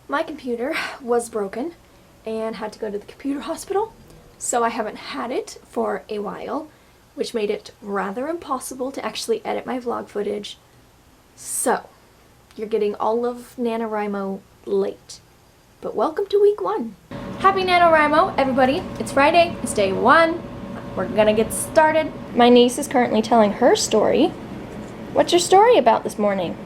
My computer was broken and had to go to the computer hospital, so I haven't had it for a while, which made it rather impossible to actually edit my vlog footage. So, you're getting all of NaNoWriMo late. But welcome to week 1. Happy NaNoWriMo, everybody. It's Friday, it's day 1. We're gonna get started. My niece is currently telling her story. What's your story about this morning?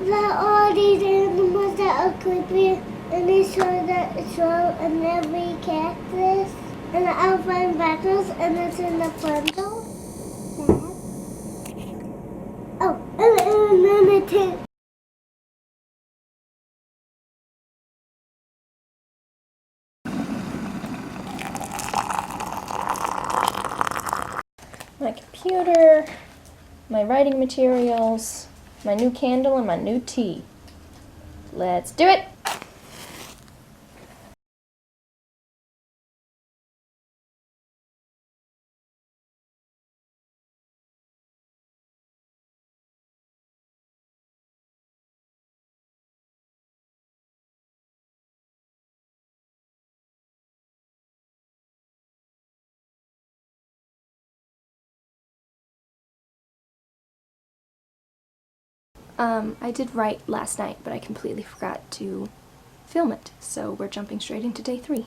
That all these animals that are creepy, and they show that show and every cactus and the alpine battles, and it's in the bundle. Oh, and then it takes. My computer, my writing materials, my new candle, and my new tea. Let's do it! I did write last night, but I completely forgot to film it, so we're jumping straight into day 3.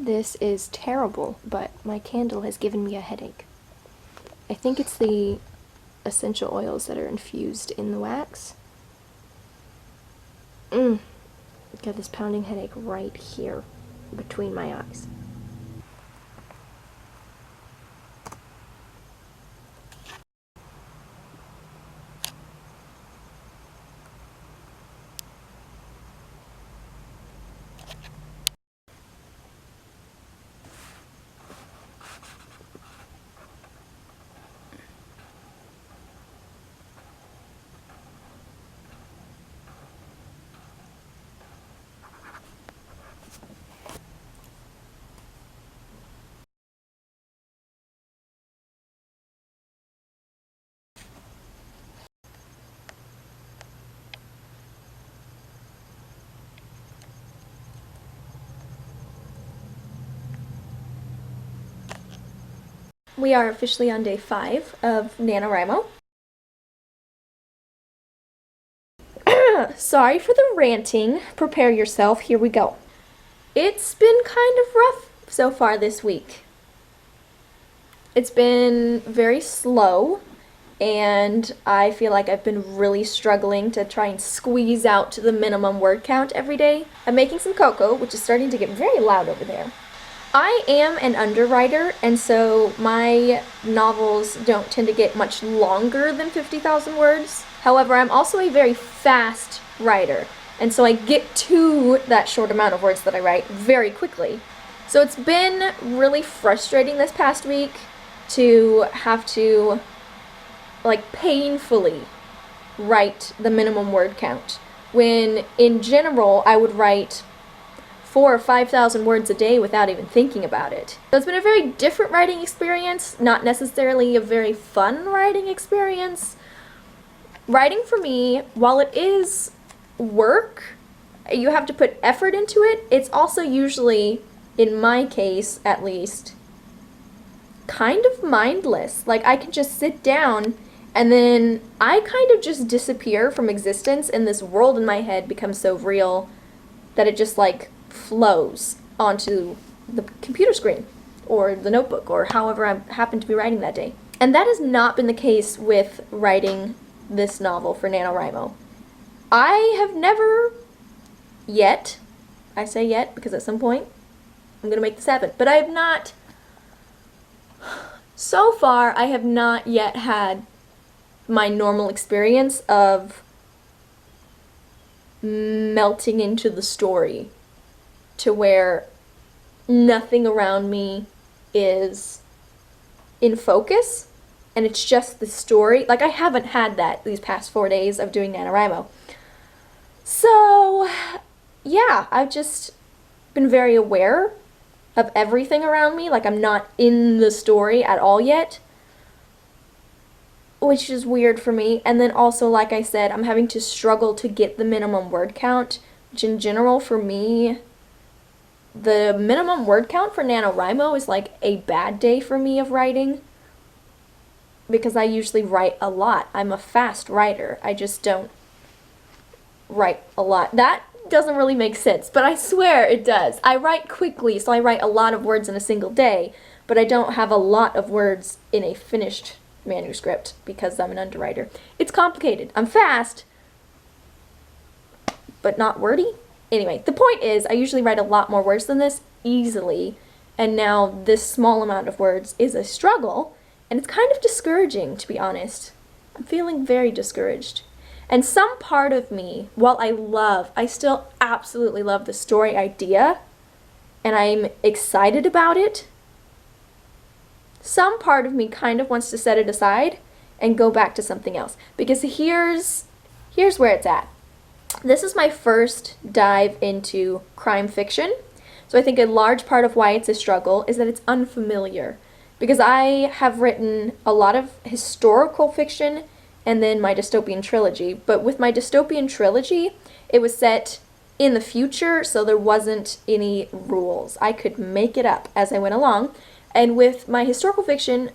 This is terrible, but my candle has given me a headache. I think it's the essential oils that are infused in the wax. Got this pounding headache right here between my eyes. We are officially on day 5 of NaNoWriMo. Sorry for the ranting. Prepare yourself. Here we go. It's been kind of rough so far this week. It's been very slow, and I feel like I've been really struggling to try and squeeze out to the minimum word count every day. I'm making some cocoa, which is starting to get very loud over there. I am an underwriter, and so my novels don't tend to get much longer than 50,000 words. However, I'm also a very fast writer, and so I get to that short amount of words that I write very quickly. So it's been really frustrating this past week to have to, like, painfully write the minimum word count, when in general I would write 4,000 or 5,000 words a day without even thinking about it. So it's been a very different writing experience, not necessarily a very fun writing experience. Writing for me, while it is work, you have to put effort into it, it's also usually, in my case at least, kind of mindless. Like, I can just sit down and then I kind of just disappear from existence, and this world in my head becomes so real that it just, like, flows onto the computer screen or the notebook or however I happen to be writing that day. And that has not been the case with writing this novel for NaNoWriMo. I have never yet, I say yet because at some point I'm gonna make this happen, but I have not, so far I have not yet had my normal experience of melting into the story to where nothing around me is in focus and it's just the story. Like, I haven't had that these past 4 days of doing NaNoWriMo. So, yeah, I've just been very aware of everything around me. Like, I'm not in the story at all yet, which is weird for me. And then also, like I said, I'm having to struggle to get the minimum word count, which in general for me, the minimum word count for NaNoWriMo is like a bad day for me of writing, because I usually write a lot. I'm a fast writer. I just don't write a lot. That doesn't really make sense, but I swear it does. I write quickly, so I write a lot of words in a single day, but I don't have a lot of words in a finished manuscript because I'm an underwriter. It's complicated. I'm fast, but not wordy. Anyway, the point is, I usually write a lot more words than this easily, and now this small amount of words is a struggle, and it's kind of discouraging, to be honest. I'm feeling very discouraged. And some part of me, while I still absolutely love the story idea, and I'm excited about it, some part of me kind of wants to set it aside and go back to something else. Because here's where it's at. This is my first dive into crime fiction. So I think a large part of why it's a struggle is that it's unfamiliar. Because I have written a lot of historical fiction and then my dystopian trilogy. But with my dystopian trilogy, it was set in the future, so there wasn't any rules. I could make it up as I went along. And with my historical fiction,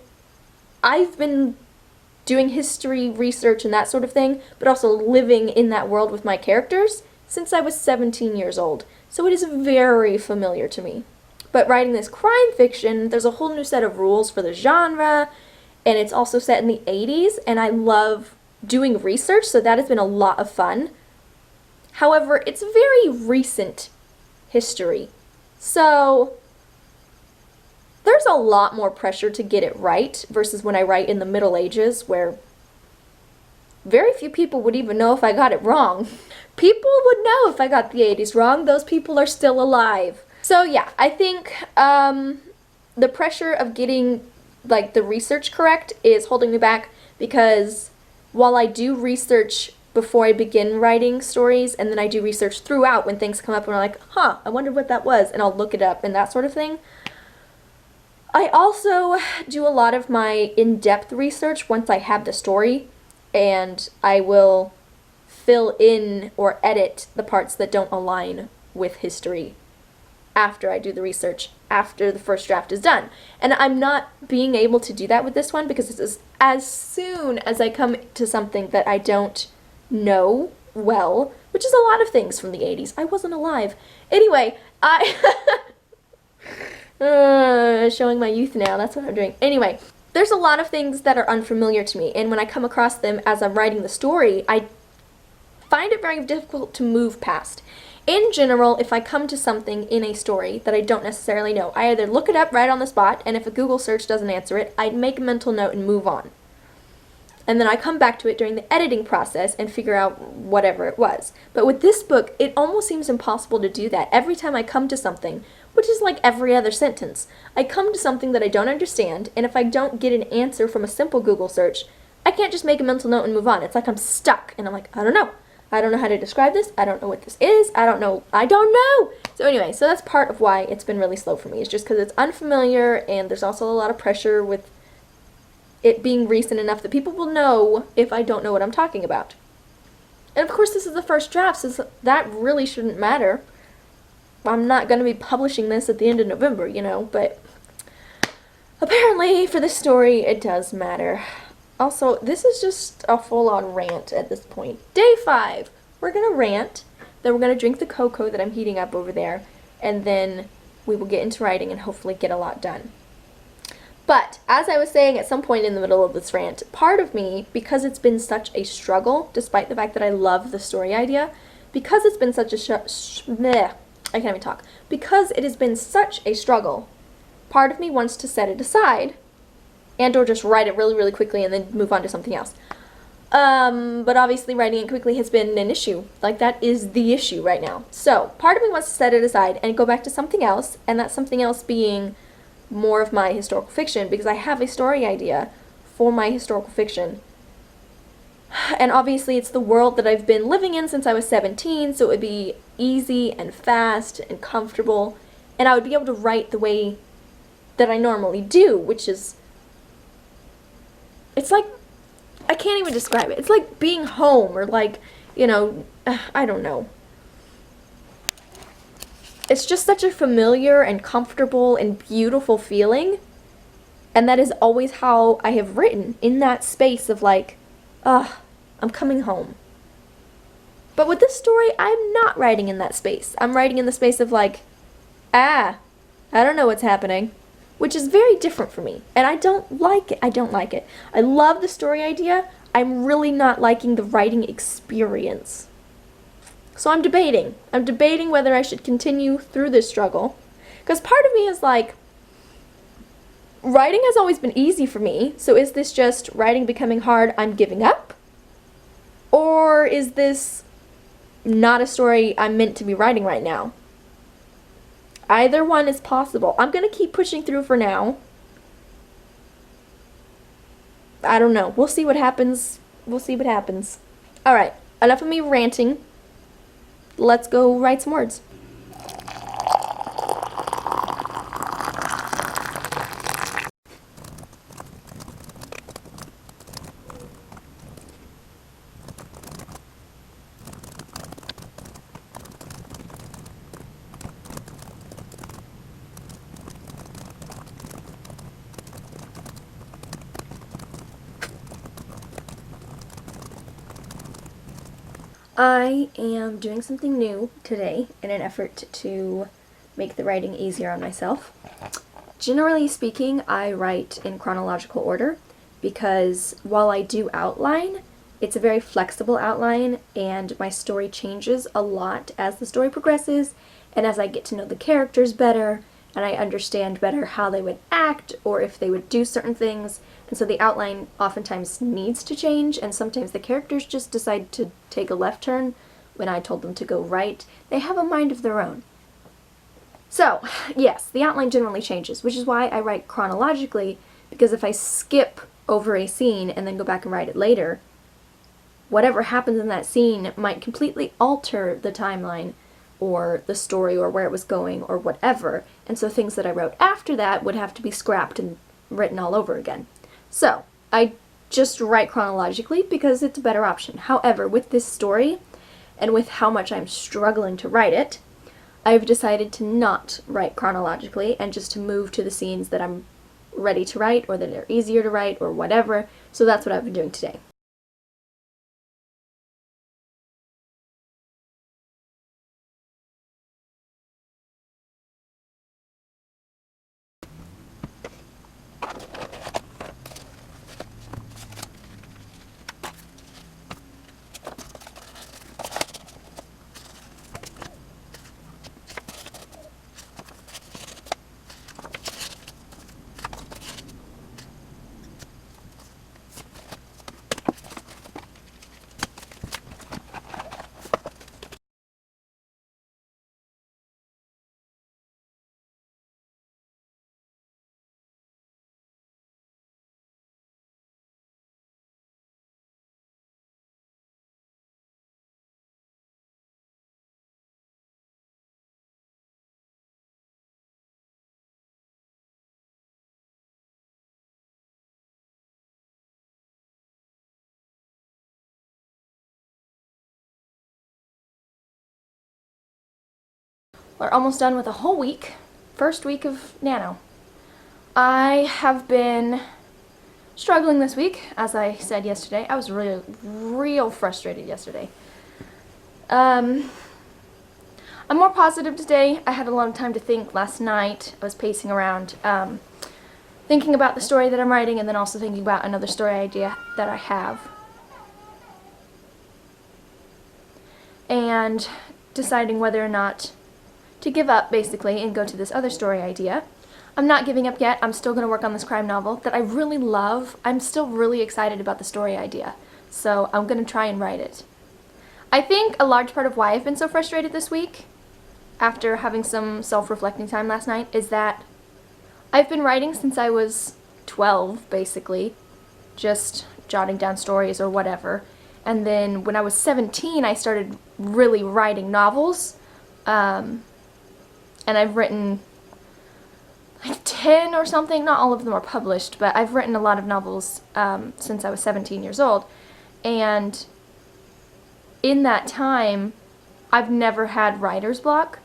I've been doing history research and that sort of thing, but also living in that world with my characters since I was 17 years old. So it is very familiar to me. But writing this crime fiction, there's a whole new set of rules for the genre, and it's also set in the 80s, and I love doing research, so that has been a lot of fun. However, it's very recent history, so there's a lot more pressure to get it right versus when I write in the Middle Ages, where very few people would even know if I got it wrong. People would know if I got the 80s wrong. Those people are still alive. So yeah, I think the pressure of getting like the research correct is holding me back, because while I do research before I begin writing stories, and then I do research throughout when things come up and I'm like, huh, I wonder what that was, and I'll look it up and that sort of thing, I also do a lot of my in-depth research once I have the story, and I will fill in or edit the parts that don't align with history after I do the research, after the first draft is done. And I'm not being able to do that with this one because this is as soon as I come to something that I don't know well, which is a lot of things from the 80s. I wasn't alive. Anyway, showing my youth now, that's what I'm doing. Anyway, there's a lot of things that are unfamiliar to me, and when I come across them as I'm writing the story, I find it very difficult to move past. In general, if I come to something in a story that I don't necessarily know, I either look it up right on the spot, and if a Google search doesn't answer it, I make a mental note and move on. And then I come back to it during the editing process and figure out whatever it was. But with this book, it almost seems impossible to do that. Every time I come to something, which is like every other sentence, I come to something that I don't understand, and if I don't get an answer from a simple Google search, I can't just make a mental note and move on. It's like I'm stuck, and I'm like, I don't know. I don't know how to describe this. I don't know what this is. I don't know. So anyway, so that's part of why it's been really slow for me. It's just because it's unfamiliar, and there's also a lot of pressure with it being recent enough that people will know if I don't know what I'm talking about. And of course, this is the first draft, so that really shouldn't matter. I'm not going to be publishing this at the end of November, you know, but apparently for this story, it does matter. Also, this is just a full-on rant at this point. Day 5, we're going to rant, then we're going to drink the cocoa that I'm heating up over there, and then we will get into writing and hopefully get a lot done. But, as I was saying at some point in the middle of this rant, part of me, because it's been such a struggle, despite the fact that I love the story idea, because it's been such a I can't even talk. Because it has been such a struggle, part of me wants to set it aside and or just write it really, really quickly and then move on to something else. But obviously writing it quickly has been an issue. Like, that is the issue right now. So, part of me wants to set it aside and go back to something else, and that something else being more of my historical fiction, because I have a story idea for my historical fiction. And obviously it's the world that I've been living in since I was 17, so it would be easy and fast and comfortable, and I would be able to write the way that I normally do, which is, it's like, I can't even describe it. It's like being home, or like, you know, I don't know. It's just such a familiar and comfortable and beautiful feeling, and that is always how I have written, in that space of like, I'm coming home. But with this story, I'm not writing in that space. I'm writing in the space of like, I don't know what's happening, which is very different for me, and I don't like it. I love the story idea. I'm really not liking the writing experience. So I'm debating. Whether I should continue through this struggle, because part of me is like, writing has always been easy for me, so is this just writing becoming hard, I'm giving up? Or is this not a story I'm meant to be writing right now? Either one is possible. I'm gonna keep pushing through for now. I don't know. We'll see what happens. Alright, enough of me ranting. Let's go write some words. I am doing something new today in an effort to make the writing easier on myself. Generally speaking, I write in chronological order because while I do outline, it's a very flexible outline, and my story changes a lot as the story progresses and as I get to know the characters better and I understand better how they would act or if they would do certain things. And so the outline oftentimes needs to change, and sometimes the characters just decide to take a left turn when I told them to go right. They have a mind of their own. So, yes, the outline generally changes, which is why I write chronologically, because if I skip over a scene and then go back and write it later, whatever happens in that scene might completely alter the timeline or the story or where it was going or whatever, and so things that I wrote after that would have to be scrapped and written all over again. So, I just write chronologically because it's a better option. However, with this story, and with how much I'm struggling to write it, I've decided to not write chronologically and just to move to the scenes that I'm ready to write or that are easier to write or whatever. So that's what I've been doing today. We're almost done with a whole week. First week of Nano. I have been struggling this week, as I said yesterday. I was real frustrated yesterday. I'm more positive today. I had a lot of time to think last night. I was pacing around, thinking about the story that I'm writing, and then also thinking about another story idea that I have. And deciding whether or not to give up, basically, and go to this other story idea. I'm not giving up yet. I'm still going to work on this crime novel that I really love. I'm still really excited about the story idea. so I'm gonna try and write it. I think a large part of why I've been so frustrated this week, after having some self-reflecting time last night, is that I've been writing since I was 12, basically, just jotting down stories or whatever. And then when I was 17, I started really writing novels. And I've written like 10 or something. Not all of them are published, but I've written a lot of novels since I was 17 years old. And in that time, I've never had writer's block.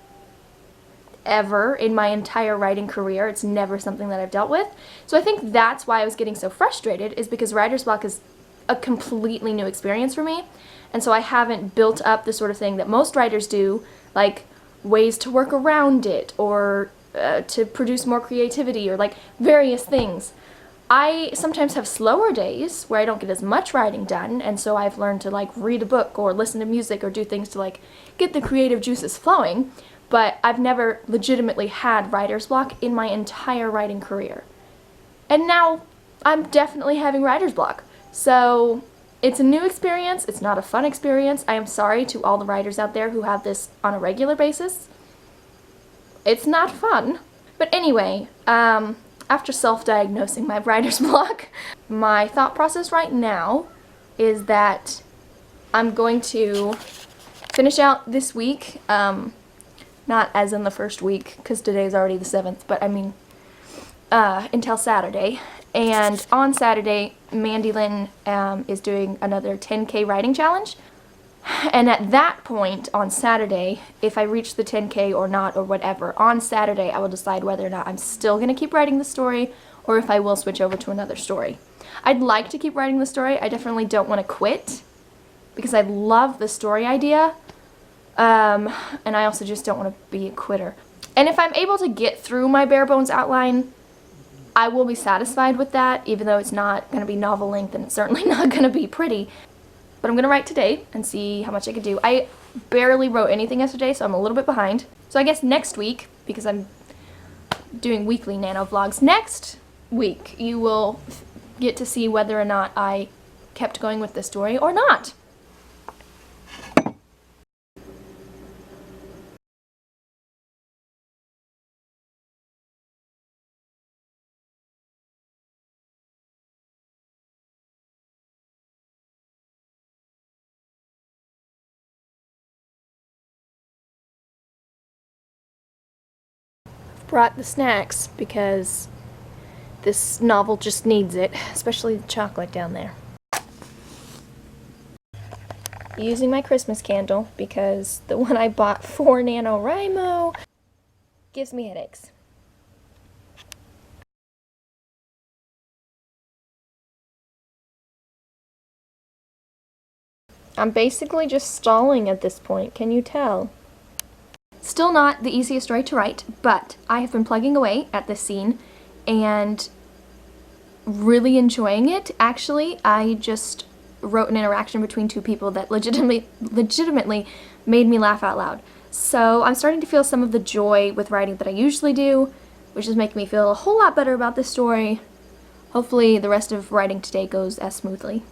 Ever in my entire writing career. It's never something that I've dealt with. So I think that's why I was getting so frustrated, is because writer's block is a completely new experience for me. And so I haven't built up the sort of thing that most writers do, like ways to work around it, or to produce more creativity, or like various things. I sometimes have slower days where I don't get as much writing done, and so I've learned to like read a book or listen to music or do things to like get the creative juices flowing. But I've never legitimately had writer's block in my entire writing career. And now I'm definitely having writer's block. So it's a new experience. It's not a fun experience. I am sorry to all the writers out there who have this on a regular basis. It's not fun. But anyway, after self-diagnosing my writer's block, my thought process right now is that I'm going to finish out this week. Not as in the first week, because today's already the 7th, but I mean, until Saturday. And on Saturday, Mandi is doing another 10K writing challenge. And at that point, on Saturday, if I reach the 10K or not, or whatever, on Saturday I will decide whether or not I'm still going to keep writing the story, or if I will switch over to another story. I'd like to keep writing the story. I definitely don't want to quit, because I love the story idea. And I also just don't want to be a quitter. And if I'm able to get through my bare bones outline, I will be satisfied with that, even though it's not going to be novel length and it's certainly not going to be pretty. But I'm going to write today and see how much I can do. I barely wrote anything yesterday, so I'm a little bit behind. So I guess next week, because I'm doing weekly nano vlogs, next week you will get to see whether or not I kept going with the story or not. Brought the snacks because this novel just needs it, especially the chocolate down there. Using my Christmas candle because the one I bought for NaNoWriMo gives me headaches. I'm basically just stalling at this point, can you tell? Still not the easiest story to write, but I have been plugging away at this scene and really enjoying it. Actually, I just wrote an interaction between two people that legitimately made me laugh out loud. So I'm starting to feel some of the joy with writing that I usually do, which is making me feel a whole lot better about this story. Hopefully the rest of writing today goes as smoothly.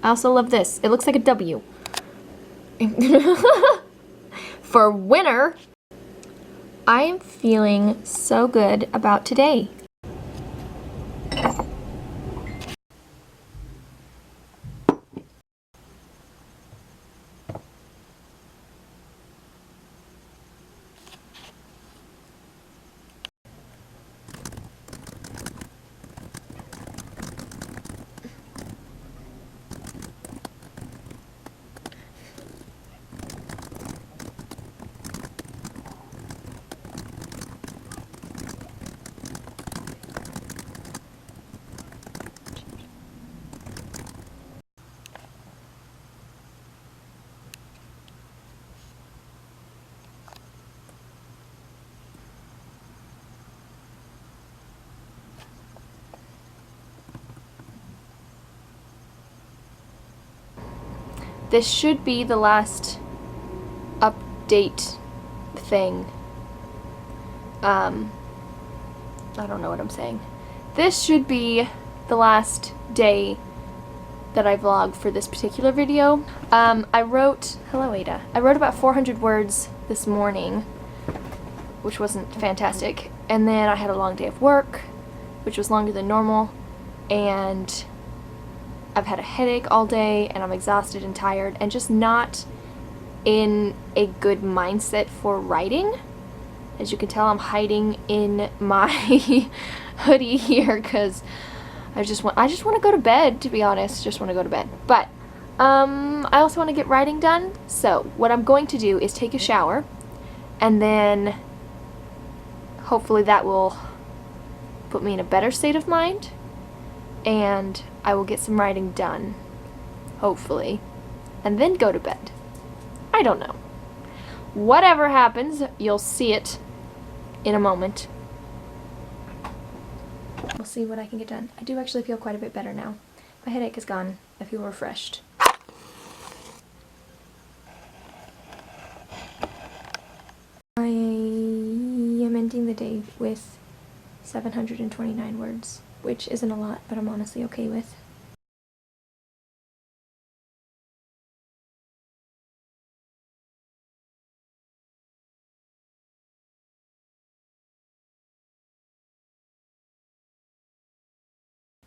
I also love this. It looks like a W. For winner! I am feeling so good about today. this should be the last update thing. I don't know what I'm saying. This should be the last day that I vlog for this particular video. Hello Ada. I wrote about 400 words this morning, which wasn't fantastic. And then I had a long day of work, which was longer than normal. And I've had a headache all day, and I'm exhausted and tired, and just not in a good mindset for writing. As you can tell, I'm hiding in my hoodie here because I just want to go to bed, to be honest. Just want to go to bed. But I also want to get writing done. So what I'm going to do is take a shower, and then hopefully that will put me in a better state of mind, and I will get some writing done, hopefully, and then go to bed. I don't know. Whatever happens, you'll see it in a moment. We'll see what I can get done. I do actually feel quite a bit better now. My headache is gone. I feel refreshed. I am ending the day with 729 words, which isn't a lot, but I'm honestly okay with.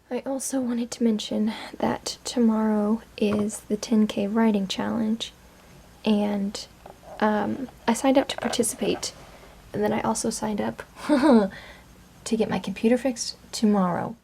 I also wanted to mention that tomorrow is the 10K writing challenge, and I signed up to participate, and then I also signed up to get my computer fixed tomorrow.